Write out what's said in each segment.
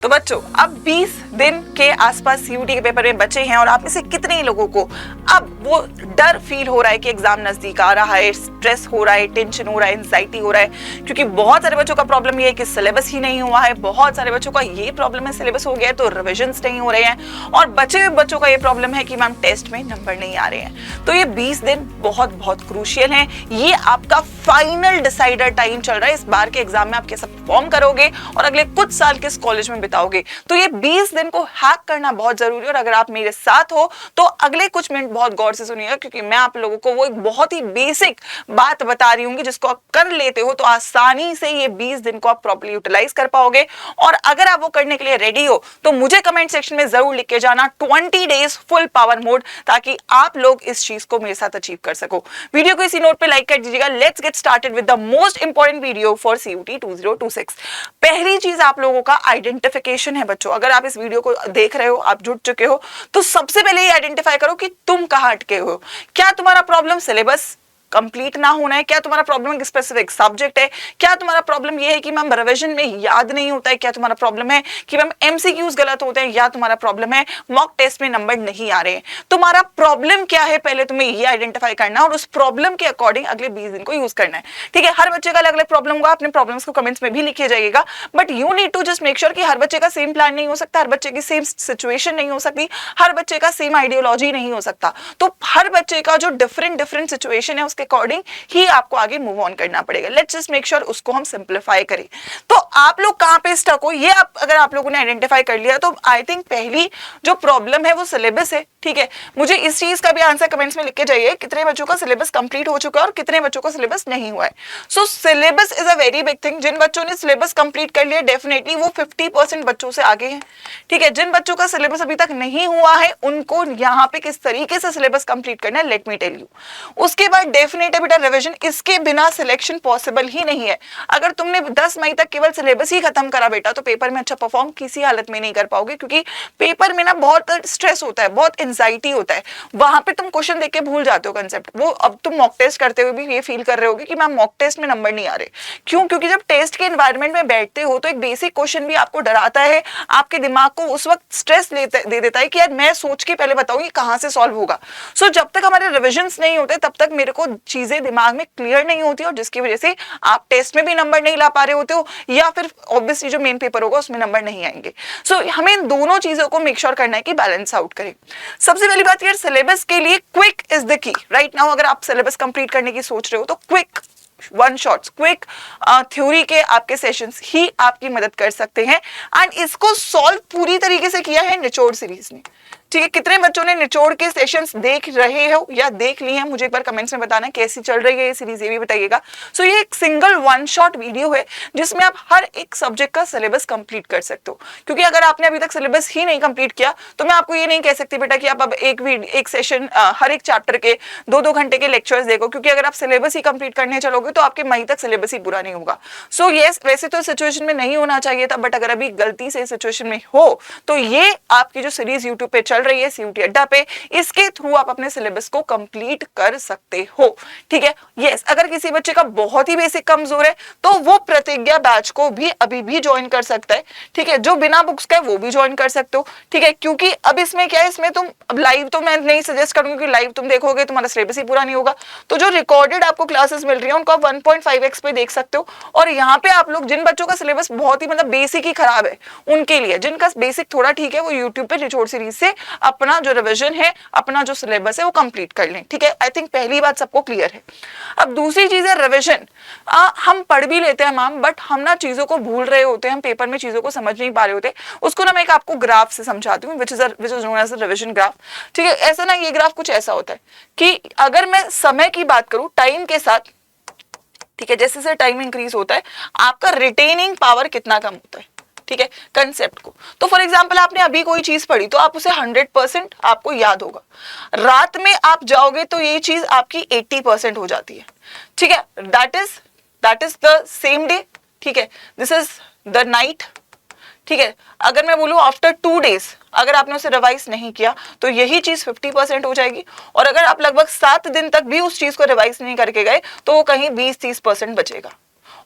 तो बच्चों अब 20 दिन के आसपास सीयूटी के पेपर में बचे हैं और आप में से कितने ही लोगों को अब वो डर फील हो रहा है कि एग्जाम नजदीक आ रहा है, स्ट्रेस हो रहा है, टेंशन हो रहा है, एंजाइटी हो रहा है। क्योंकि बहुत सारे बच्चों का प्रॉब्लम ये है कि सिलेबस ही नहीं हुआ है, बहुत सारे बच्चों का ये प्रॉब्लम है सिलेबस हो गया है तो रिविजन्स नहीं हो रहे हैं, और बचे हुए बच्चों का ये प्रॉब्लम है कि मैम टेस्ट में नंबर नहीं आ रहे हैं। तो ये 20 दिन बहुत बहुत क्रूशियल है, ये आपका फाइनल डिसाइडर टाइम चल रहा है। इस बार के एग्जाम में आप कैसा परफॉर्म करोगे और अगले कुछ साल किस कॉलेज में बिताओगे, तो ये 20 दिन को हैक करना बहुत जरूरी है। और अगर आप मेरे साथ हो तो अगले कुछ मिनट बहुत गौर से सुनिएगा, क्योंकि मैं आप लोगों को वो एक बहुत ही बेसिक बात बता रही हूँ जिसको आप कर लेते हो तो आसानी से ये 20 दिन को आप प्रॉपर्ली यूटिलाइज कर पाओगे। और अगर आप वो करने के लिए रेडी हो तो मुझे कमेंट सेक्शन में जरूर लिख के जाना 20 डेज फुल पावर मोड, ताकि आप लोग इस चीज को मेरे साथ अचीव कर सको। वीडियो को इसी नोट पे लाइक कर दीजिएगा। Let's get started with the most important video for CUET 2026। पहली चीज आप लोगों का आइडेंटिफिकेशन है बच्चों। अगर आप इस वीडियो को देख रहे हो, आप जुड़ चुके हो, तो सबसे पहले ये आइडेंटिफाई करो कि तुम कहां अटके हो। क्या तुम्हारा प्रॉब्लम सिलेबस कंप्लीट ना होना है? क्या तुम्हारा प्रॉब्लम एक स्पेसिफिक सब्जेक्ट है? क्या तुम्हारा प्रॉब्लम ये है कि मैम रिवीजन में याद नहीं होता है? क्या तुम्हारा प्रॉब्लम है कि मैम एमसीक्यूज गलत होते हैं? या तुम्हारा प्रॉब्लम है मॉक टेस्ट में नंबर नहीं आ रहे हैं? तुम्हारा प्रॉब्लम क्या है पहले तुम्हें ये आइडेंटिफाई करना और उस प्रॉब्लम के अकॉर्डिंग अगले 20 दिन को यूज करना है। ठीक है, हर बच्चे का अलग अलग प्रॉब्लम होगा, अपने प्रॉब्लम्स को कमेंट्स में भी लिखे जाइएगा, but you need to just make sure कि हर बच्चे का सेम प्लान नहीं हो सकता, हर बच्चे की सेम सिचुएशन नहीं हो सकती, हर बच्चे का सेम आइडियोलॉजी नहीं हो सकता। तो हर बच्चे का जो डिफरेंट सिचुएशन है उसके अकॉर्डिंग ही आपको आगे मूव ऑन करना पड़ेगा। लेट्स जस्ट मेक श्योर उसको हम सिंप्लीफाई करें। तो आप लोग कहां पे स्टक हो, ये अगर आप लोगों ने आइडेंटिफाई कर लिया तो आई थिंक पहली जो प्रॉब्लम है वो सिलेबस है। ठीक है, मुझे इस चीज का भी आंसर कमेंट्स में लिख के जाइए, कितने बच्चों का सिलेबस कंप्लीट हो चुका है और कितने बच्चों का सिलेबस नहीं हुआ है। So syllabus is a very big thing. जिन बच्चों ने सिलेबस कंप्लीट कर लिया डेफिनेटली वो 50% बच्चों से आगे हैं। ठीक है, जिन बच्चों का सिलेबस अभी तक नहीं हुआ है उनको यहाँ पे किस तरीके से सिलेबस कंप्लीट करना है लेट मी टेल यू। उसके बाद डेफिनेट है बेटा रिवीजन, इसके बिना सिलेक्शन पॉसिबल ही नहीं है। अगर तुमने 10 मई तक केवल सिलेबस ही खत्म करा बेटा तो पेपर में अच्छा परफॉर्म किसी हालत में नहीं कर पाओगे, क्योंकि पेपर में ना बहुत स्ट्रेस होता है, बहुत एंजाइटी होता है। वहां पे तुम क्वेश्चन देख के भूल जाते हो कंसेप्ट। वो अब तुम मॉक टेस्ट करते हुए भी ये फील कर रहे होगे कि मैम मॉक टेस्ट में नंबर नहीं आ रहे। क्यों? क्योंकि जब टेस्ट के एनवायरनमेंट में बैठते हो तो एक बेसिक क्वेश्चन भी आपको डराता है, आपके दिमाग को उस वक्त स्ट्रेस दे देता है कि यार मैं सोच के पहले बताऊंगी कहां से सॉल्व होगा। सो जब तक हमारे रिविजन्स नहीं होते तब तक मेरे को चीजें दिमाग में क्लियर नहीं होती, और जिसकी वजह से आप टेस्ट में भी नंबर नहीं ला पा रहे होते हो, या फिर ऑब्वियसली जो मेन पेपर होगा उसमें नंबर नहीं आएंगे। सो हमें इन दोनों चीजों को मेक श्योर करना है कि बैलेंस आउट करें। सबसे पहली बात यार, सिलेबस के लिए quick is the key right now. अगर आप सिलेबस कंप्लीट करने की सोच रहे हो तो quick one shots, quick theory के आपके सेशंस ही आपकी मदद कर सकते हैं। एंड इसको सॉल्व पूरी तरीके से किया है निचोड़ सीरीज ने। ठीक है, कितने बच्चों ने निचोड़ के सेशंस देख रहे हो या देख लिए हैं, मुझे एक बार कमेंट्स में बताना कैसी चल रही है ये सीरीज, ये भी बताइएगा। सो ये एक सिंगल वन शॉट वीडियो है जिसमें आप हर एक सब्जेक्ट का सिलेबस कंप्लीट कर सकते हो। क्योंकि अगर आपने अभी तक सिलेबस ही नहीं कंप्लीट किया तो मैं आपको ये नहीं कह सकती बेटा कि आप अब एक सेशन हर एक चैप्टर के 2-2 घंटे के लेक्चर्स देखो, क्योंकि अगर आप सिलेबस ही कंप्लीट करने चलोगे तो आपके मई तक सिलेबस ही पूरा नहीं होगा। सो यस, वैसे तो सिचुएशन में नहीं होना चाहिए था, बट अगर अभी गलती से सिचुएशन में हो तो ये आपकी जो सीरीज यूट्यूब पे चल रही है सीयूटी अड्डा पे, इसके थ्रू आप अपने सिलेबस को कंप्लीट कर सकते हो। ठीक है, यस, अगर किसी बच्चे का बहुत ही बेसिक कमजोर है तो वो प्रतिज्ञा बैच को भी अभी भी ज्वाइन कर सकता है। ठीक है, जो बिना बुक्स का है वो भी ज्वाइन कर सकते हो। ठीक है, क्योंकि अब इसमें क्या है, इसमें तुम अब लाइव तो मैं नहीं सजेस्ट करूंगी कि लाइव तुम देखोगे तुम्हारा सिलेबस ही पूरा नहीं होगा। तो जो रिकॉर्डेड आपको क्लासेस मिल रही है उनको आप 1.5x पे देख सकते हो। और यहाँ पे आप लोग जिन बच्चों का सिलेबस बहुत ही मतलब बेसिक ही खराब है उनके लिए, जिनका बेसिक थोड़ा ठीक है, वो यूट्यूब पे निचोड़ सीरीज से अपना जो रिवीजन है, अपना जो सिलेबस है वो कंप्लीट कर लें। ठीक है, आई थिंक पहली बात सबको क्लियर है। अब दूसरी चीज है रिवीजन। हम पढ़ भी लेते हैं मैम, बट हम ना चीजों को भूल रहे होते हैं, हम पेपर में चीजों को समझ नहीं पा रहे होते। उसको ना मैं एक आपको ग्राफ से समझाती हूँ, which is known as revision graph. ठीक है, ऐसा ना ये ग्राफ कुछ ऐसा होता है कि अगर मैं समय की बात करूं टाइम के साथ, ठीक है, जैसे जैसे टाइम इंक्रीज होता है आपका रिटेनिंग पावर कितना कम होता है। ठीक है, कंसेप्ट को। तो फॉर एग्जांपल आपने अभी कोई चीज पढ़ी तो आप उसे 100% आपको याद होगा, रात में आप जाओगे तो ये चीज आपकी 80% हो जाती है। ठीक है, that is the same day. ठीक है, दिस इज द नाइट। ठीक है, अगर मैं बोलूं आफ्टर 2 डेज अगर आपने उसे रिवाइज नहीं किया तो यही चीज 50% हो जाएगी, और अगर आप लगभग 7 दिन तक भी उस चीज को रिवाइज नहीं करके गए तो वो कहीं 20-30% बचेगा।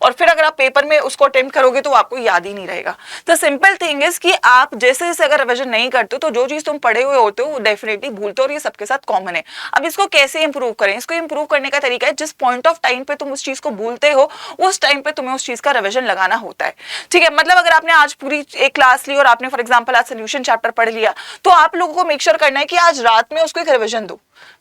और फिर अगर आप पेपर में उसको अटेम्प्ट करोगे तो आपको याद ही नहीं रहेगा। द सिंपल थिंग इज कि आप जैसे जैसे अगर रिविजन नहीं करते हो तो जो चीज तुम पढ़े हुए होते हो वो डेफिनेटली भूलते हो, और ये सबके साथ कॉमन है। अब इसको कैसे इंप्रूव करें? इसको इंप्रूव करने का तरीका है, जिस पॉइंट ऑफ टाइम पे तुम उस चीज को भूलते हो उस टाइम पे तुम्हें उस चीज का रिविजन लगाना होता है। ठीक है, मतलब अगर आपने आज पूरी एक क्लास ली और आपने फॉर एग्जांपल आज सोल्यूशन चैप्टर पढ़ लिया, तो आप लोगों को मेक श्योर करना है कि आज रात में उसको एक रिविजन दो,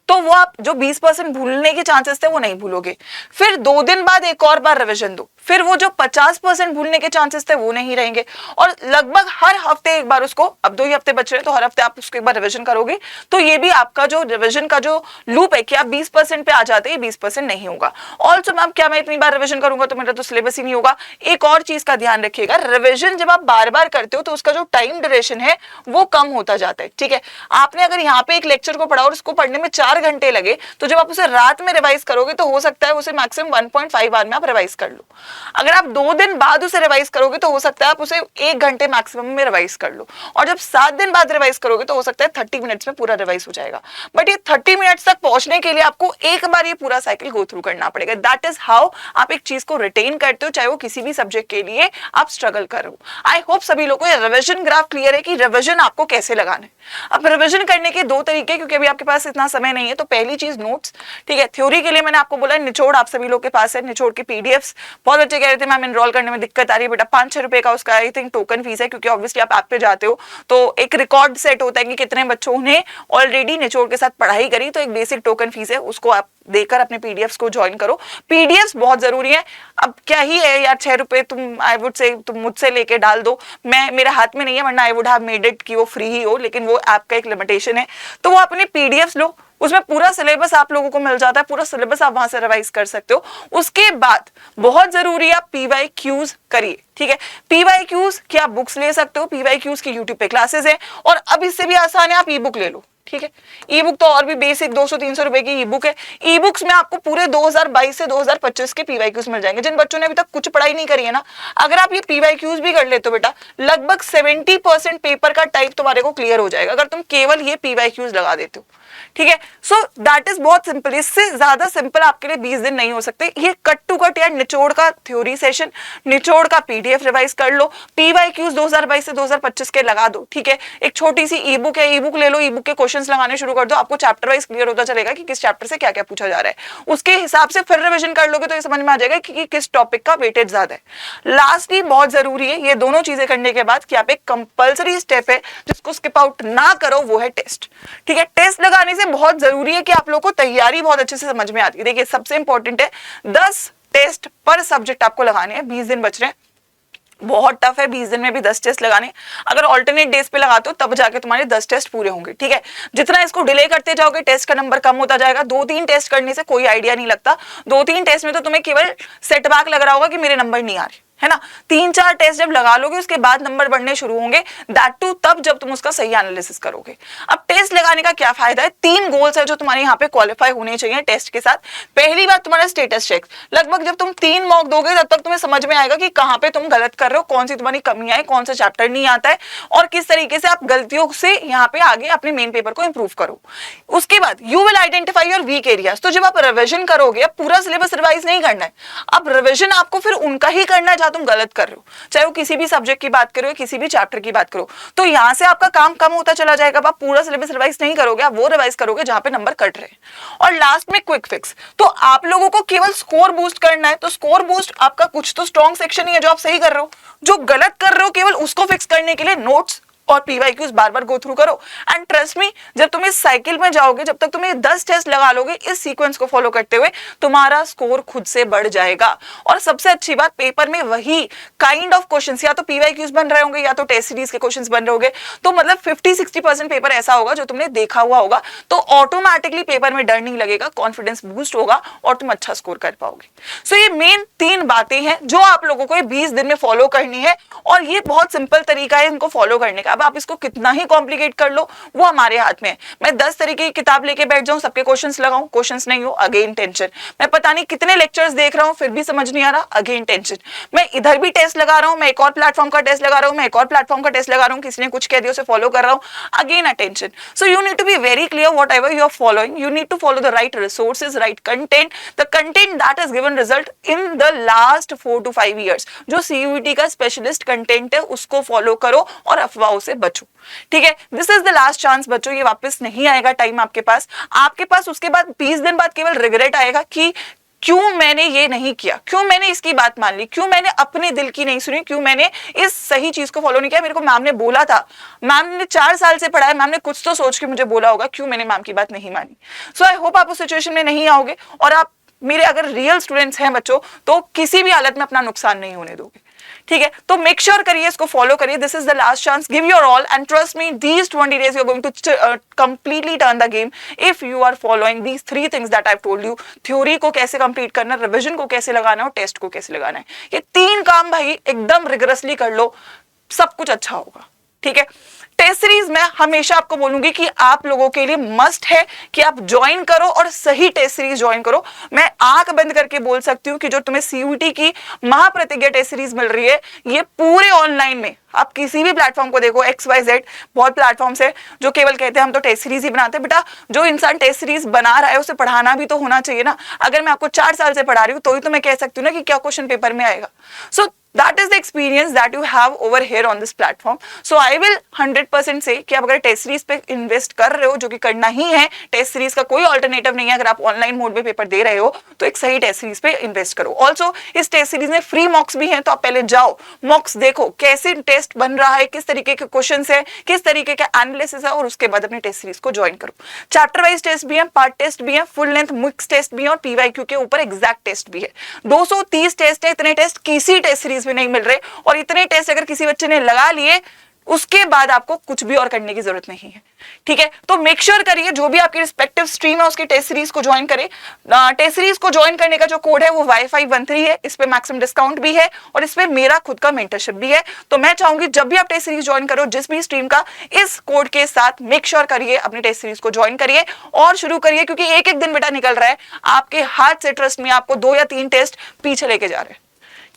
तो वो आप जो 20% भूलने के चांसेस थे वो नहीं भूलोगे। फिर 2 दिन बाद एक और बार रिवीजन दो, फिर वो जो 50% भूलने के चांसेस थे वो नहीं रहेंगे। और लगभग हर हफ्ते एक बार उसको, अब 2 ही हफ्ते बच रहे हैं तो हर हफ्ते आप उसको एक बार रिवीजन करोगे, तो ये भी आपका जो रिवीजन का जो लूप है कि आप 20% पे आ जाते हैं, 20% नहीं होगा। ऑल्सो मैम क्या मैं इतनी बार रिवीजन करूंगा तो मेरा तो सिलेबस ही नहीं होगा? एक और चीज का ध्यान रखिएगा, रिवीजन जब आप बार बार करते हो तो उसका जो टाइम ड्यूरेशन है वो कम होता जाता है। ठीक है, आपने अगर यहाँ पे एक लेक्चर को पढ़ा और उसको पढ़ने में 4 घंटे लगे, तो जब आप उसे रात में रिवाइज करोगे तो हो सकता है उसे मैक्सिमम 1.5 आवर में आप रिवाइज कर लो। अगर आप 2 दिन बाद उसे रिवाइज करोगे तो हो सकता है आप उसे 1 घंटे मैक्सिमम में रिवाइज कर लो, और जब 7 दिन बाद रिवाइज करोगे तो हो सकता है 30 मिनट्स में पूरा रिवाइज हो जाएगा। बट ये 30 मिनट्स तक पहुंचने के लिए आपको एक बार ये पूरा साइकिल गो थ्रू करना पड़ेगा। दैट इज हाउ आप एक चीज को रिटेन करते हो, चाहे वो किसी भी सब्जेक्ट के लिए आप स्ट्रगल करो। आई होप सभी लोगों को रिविजन ग्राफ क्लियर है कि रिविजन आपको कैसे लगाना है। अब रिविजन करने के 2 तरीके, क्योंकि अभी आपके पास इतना समय नहीं है, तो पहली चीज नोट्स। ठीक है, थ्योरी के लिए मैंने आपको बोला निचोड़ आप सभी लोग के पास है, निचोड़ के पीडीएफ्स। बहुत अच्छे कह रहे थे मैम एनरोल करने में दिक्कत आ रही है, बेटा 5-6 रुपए का उसका आई थिंक टोकन फीस है, क्योंकि ऑब्वियसली आप ऐप पे जाते हो तो एक रिकॉर्ड सेट होता है कि कितने बच्चों ने ऑलरेडी निचोड़ के साथ पढ़ाई करी, तो एक बेसिक टोकन फीस है, उसको आप देकर अपने पीडीएफ्स को ज्वाइन करो। पीडीएफ्स बहुत जरूरी है। अब क्या ही है यार, 6 रुपए तुम आई वुड से तुम मुझसे लेके डाल दो, मैं मेरे हाथ में नहीं है, वरना I would have made it कि वो फ्री ही हो, लेकिन वो ऐप का एक लिमिटेशन है। तो वो अपने पीडीएफ्स लो, उसमें पूरा सिलेबस आप लोगों को मिल जाता है, पूरा सिलेबस आप वहां से रिवाइज कर सकते हो। उसके बाद बहुत जरूरी है आप पीवाईक्यूज करिए। ठीक है, पीवाईक्यूज की आप बुक्स ले सकते हो, पीवाईक्यूज की यूट्यूब पे क्लासेस है, और अब इससे भी आसान है आप ई बुक ले लो। ठीक है, ई बुक तो और भी बेसिक 200-300 रुपए की ई बुक है। ई बुक्स में आपको पूरे 2022 से 2025 के पीवाईक्यूज मिल जाएंगे। जिन बच्चों ने अभी तक कुछ पढ़ाई नहीं करी है ना, अगर आप ये पीवाईक्यूज भी कर लेते हो बेटा, लगभग 70% पेपर का टाइप तुम्हारे को क्लियर हो जाएगा, अगर तुम केवल ये पीवाईक्यूज लगा देते हो। ठीक है, सो दैट इज बहुत सिंपल। इससे ज्यादा सिंपल आपके लिए 20 दिन नहीं हो सकते। ये कट टू कट या निचोड़ का थ्योरी सेशन, निचोड़ का पीडीएफ रिवाइज कर लो, पीवाईक्यूज 2022 से 2025 के लगा दो। ठीक है, एक छोटी सी ई बुक है, ई बुक ले लो, ई बुक के क्वेश्चंस लगाने शुरू कर दो, आपको चैप्टर वाइज क्लियर होता चलेगा कि किस चैप्टर से क्या क्या पूछा जा रहा है। उसके हिसाब से फिर रिविजन कर लोगे तो ये समझ में आ जाएगा कि किस टॉपिक का वेटेज ज्यादा है। लास्टली बहुत जरूरी है ये दोनों चीजें करने के बाद कि आप एक कंपल्सरी स्टेप है जिसको स्किप आउट ना करो, वो है टेस्ट। ठीक है, टेस्ट लगाने से बहुत जरूरी है कि आप लोगों को तैयारी बहुत अच्छे से समझ में आती है। देखिए सबसे इंपॉर्टेंट है 10 टेस्ट पर सब्जेक्ट आपको लगाने हैं। 20 दिन बच रहे हैं, बहुत टफ है 20 दिन में भी 10 टेस्ट लगाने। अगर ऑल्टरनेट डेज पे लगाते हो तब जाके तुम्हारे 10 टेस्ट पूरे होंगे। ठीक है, जितना इसको डिले करते जाओगे टेस्ट का नंबर कम होता जाएगा। 2-3 टेस्ट करने से कोई आइडिया नहीं लगता, 2-3 टेस्ट में तो तुम्हें केवल सेटबैक लग रहा होगा कि मेरे नंबर नहीं आ रहे, है ना। 3-4 टेस्ट जब लगा लोगे उसके बाद नंबर बढ़ने शुरू होंगे, दैट टू तब जब तुम उसका सही एनालिसिस करोगे। अब टेस्ट लगाने का क्या फायदा है? 3 गोल्स है जो तुम्हारे यहाँ पे क्वालिफाई होने चाहिए टेस्ट के साथ। पहली बात तुम्हारा स्टेटस चेक, लगभग जब तुम 3 मॉक दोगे तब तक तुम्हें समझ में आएगा कि कहाँ पे तुम गलत कर रहे हो, कौन सी तुम्हारी कमियां है, कौन सा चैप्टर नहीं आता है, और किस तरीके से आप गलतियों से यहाँ पे आगे अपने मेन पेपर को इंप्रूव करो। उसके बाद you will identify your weak areas. तो जब आप रिविजन करोगे, अब पूरा सिलेबस रिवाइज नहीं करना है, अब रिविजन आपको फिर उनका ही करना है जहां तुम गलत कर रहे हो, चाहे वो किसी भी सब्जेक्ट की बात करो, किसी भी चैप्टर की बात करो। तो यहां से आपका काम कम होता चला जाएगा। आप पूरा सिलेबस रिवाइज नहीं करोगे, आप वो रिवाइज करोगे जहां पे नंबर कट रहे हैं। और लास्ट में क्विक फिक्स, तो आप लोगों को केवल स्कोर बूस्ट करना है। तो स्कोर बूस्ट आपका कुछ तो स्ट्रॉन्ग सेक्शन ही है जो आप सही कर रहे हो, जो गलत कर रहे हो केवल उसको फिक्स करने के लिए नोट्स और पीवाईक्यूज बार बार गो थ्रू करो। एंड ट्रस्ट मी, जब तुम इस साइकिल में जाओगे, जब तक तुम ये 10 टेस्ट लगा लोगे इस सीक्वेंस को फॉलो करते हुए, तुम्हारा स्कोर खुद से बढ़ जाएगा। और सबसे अच्छी बात, पेपर में वही काइंड ऑफ क्वेश्चंस या तो पीवाईक्यूज बन रहे होंगे या तो टेस्ट सीरीज के क्वेश्चंस बन रहे होंगे। तो मतलब 50-60% पेपर ऐसा होगा जो तुमने देखा हुआ होगा, तो ऑटोमेटिकली पेपर में डर नहीं लगेगा, कॉन्फिडेंस बूस्ट होगा और तुम अच्छा स्कोर कर पाओगे। सो ये मेन 3 बातें हैं जो आप लोगों को 20 दिन में फॉलो करनी है, और ये बहुत सिंपल तरीका है इनको फॉलो करने का। अब आप इसको कितना ही कॉम्प्लिकेट कर लो, वो हमारे हाथ में है। मैं 10 तरीके की किताब लेके बैठ जाऊं, सबके क्वेश्चंस लगाऊं, क्वेश्चंस नहीं हो, अगेन टेंशन। मैं पता नहीं कितने लेक्चर्स देख रहा हूं, फिर भी समझ नहीं आ रहा, अगेन टेंशन। मैं इधर भी टेस्ट लगा रहा हूं, मैं एक और प्लेटफॉर्म का टेस्ट लगा रहा हूं, मैं एक और प्लेटफॉर्म का टेस्ट लगा रहा हूं, किसी ने कुछ कह दिया उसे फॉलो कर रहा हूं, again attention. So you need to be very clear whatever you are following, you need to follow the right resources, right content, the content that has given result in the last 4 to 5 years। जो CUET का specialist content है उसको follow करो और अफवाहों से बचो, ठीक है। This is the last chance बच्चों, ये वापस नहीं आएगा टाइम आपके पास उसके बाद 20 दिन बाद केवल रिग्रेट आएगा कि क्यों मैंने ये नहीं किया, क्यों मैंने इसकी बात मान ली, क्यों मैंने अपने दिल की नहीं सुनी, क्यों मैंने इस सही चीज को फॉलो नहीं किया। मेरे को मैम ने बोला था, मैम ने 4 साल से पढ़ा है, मैम ने कुछ तो सोच के मुझे बोला होगा, क्यों मैंने मैम की बात नहीं मानी। सो आई होप आप उस सिचुएशन में नहीं आओगे और आप मेरे अगर रियल स्टूडेंट्स हैं बच्चों तो किसी भी हालत में अपना नुकसान नहीं होने दोगे, ठीक है। तो मेक श्योर करिए, इसको फॉलो करिए, this is the last chance, give your all and trust me, these 20 days you are going to completely turn the game if you are following these 3 things that I told you. Theory को कैसे complete करना, revision को कैसे लगाना और test को कैसे लगाना है, ये 3 काम भाई एकदम रिगरसली कर लो, सब कुछ अच्छा होगा, ठीक है। टेस्ट सीरीज में हमेशा आपको बोलूंगी कि आप लोगों के लिए मस्ट है कि आप ज्वाइन करो और सही टेस्ट सीरीज ज्वाइन करो। मैं आंख बंद करके बोल सकती हूं कि जो तुम्हें CUET की महाप्रतिज्ञा टेस्ट सीरीज मिल रही है, ये पूरे ऑनलाइन में आप किसी भी प्लेटफॉर्म को देखो, XYZ बहुत प्लेटफॉर्म्स है जो केवल कहते हैं हम तो टेस्ट सीरीज ही बनाते हैं। बेटा जो इंसान टेस्ट सीरीज बना रहा है उसे पढ़ाना भी तो होना चाहिए ना। अगर मैं आपको 4 साल से पढ़ा रही हूँ तो ही तो मैं कह सकती हूँ ना कि क्या क्वेश्चन पेपर में आएगा। सो that is the experience that you have over here on this platform. So I will 100% say कि आप अगर टेस्ट सीरीज पे इन्वेस्ट कर रहे हो, जो कि करना ही है, टेस्ट सीरीज का कोई ऑल्टरनेटिव नहीं है, अगर आप ऑनलाइन मोड में पेपर दे रहे हो तो एक सही टेस्ट सीरीज पे इन्वेस्ट करो। ऑल्सो इस टेस्ट सीरीज में फ्री मॉक्स भी हैं, तो आप पहले जाओ मॉक्स देखो कैसे टेस्ट बन रहा है, किस तरीके के क्वेश्चन है, किस तरीके का एनालिसिस है, और उसके बाद अपनी टेस्ट सीरीज को ज्वाइन करो। चैप्टर वाइज टेस्ट भी है, पार्ट टेस्ट भी है, फुल लेंथ मिक्स टेस्ट भी है और PYQ के ऊपर एग्जैक्ट टेस्ट भी है। 230 टेस्ट है, इतने टेस्ट किसी टेस्ट सीरीज में नहीं मिल रहे, और इतने टेस्ट अगर किसी बच्चे ने लगा लिए उसके बाद आपको कुछ भी और करने की जरूरत नहीं है, ठीक है। तो मेक श्योर करिए जो भी आपकी रिस्पेक्टिव स्ट्रीम है उसकी टेस्ट सीरीज को ज्वाइन करें। टेस्ट सीरीज को ज्वाइन करने का जो कोड है वो Y513 है, इस पे मैक्सिमम डिस्काउंट भी है और इस पे मेरा खुद का मेंटरशिप भी है। तो मैं चाहूंगी जब भी आप टेस्ट सीरीज ज्वाइन करो जिस भी स्ट्रीम का, इस कोड के साथ मेक श्योर करिए अपनी टेस्ट सीरीज को ज्वाइन करिए और शुरू करिए, क्योंकि एक एक दिन बेटा निकल रहा है आपके हाथ से, ट्रस्ट में आपको 2 या 3 टेस्ट पीछे लेके जा रहे हैं,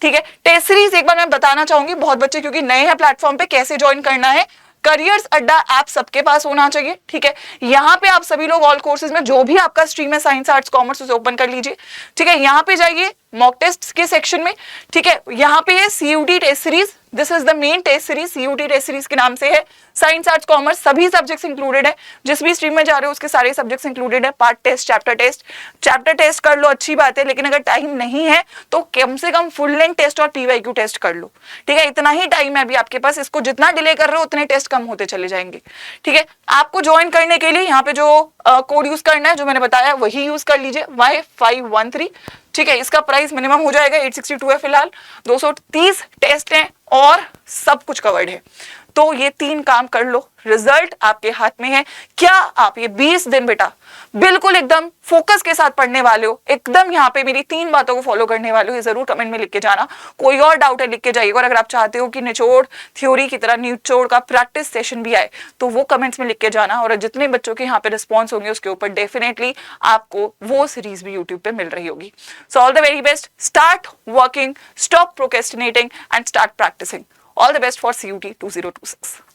ठीक है। टेस्ट सीरीज एक बार मैं बताना चाहूंगी, बहुत बच्चे क्योंकि नए हैं प्लेटफॉर्म पे, कैसे ज्वाइन करना है। करियर्स अड्डा ऐप सबके पास होना चाहिए, ठीक है। यहाँ पे आप सभी लोग ऑल कोर्सेज में जो भी आपका स्ट्रीम है, साइंस आर्ट्स कॉमर्स, उसे ओपन कर लीजिए, ठीक है। यहाँ पे जाइए मॉक टेस्ट के सेक्शन में, ठीक है। यहाँ पे है CUET test series, this is the main test series, CUET test series के नाम से है। साइंस आर्ट्स कॉमर्स सभी सब्जेक्ट्स इंक्लूडेड है, जिस भी स्ट्रीम में जा रहे हो उसके सारे सब्जेक्ट्स इंक्लूडेड है। पार्ट टेस्ट, चैप्टर टेस्ट कर लो, अच्छी बात है, लेकिन अगर टाइम नहीं है तो कम से कम फुल लेंथ टेस्ट और PYQ टेस्ट कर लो, ठीक है। इतना ही टाइम है अभी आपके पास, इसको जितना डिले कर रहे हो उतने टेस्ट कम होते चले जाएंगे, ठीक है। आपको ज्वाइन करने के लिए यहाँ पे जो कोड यूज करना है जो मैंने बताया वही यूज कर लीजिए, Y513, ठीक है। इसका प्राइस मिनिमम हो जाएगा 862 है फिलहाल, 230 टेस्ट हैं और सब कुछ कवर्ड है। तो ये 3 काम कर लो, रिजल्ट आपके हाथ में है। क्या आप ये 20 दिन बेटा बिल्कुल एकदम फोकस के साथ पढ़ने वाले हो, एकदम यहाँ पे मेरी 3 बातों को फॉलो करने वाले हो, ये जरूर कमेंट में लिख के जाना। कोई और डाउट है लिख के जाइएगा, और अगर आप चाहते हो कि निचोड़ थ्योरी की तरह निचोड़ का प्रैक्टिस सेशन भी आए तो वो कमेंट्स में लिख के जाना, और जितने बच्चों के यहाँ पे रिस्पॉन्स होंगे उसके ऊपर डेफिनेटली आपको वो सीरीज भी यूट्यूब पे मिल रही होगी। So all the very best, start working, stop procrastinating and start practising. All the best for CUET 2026.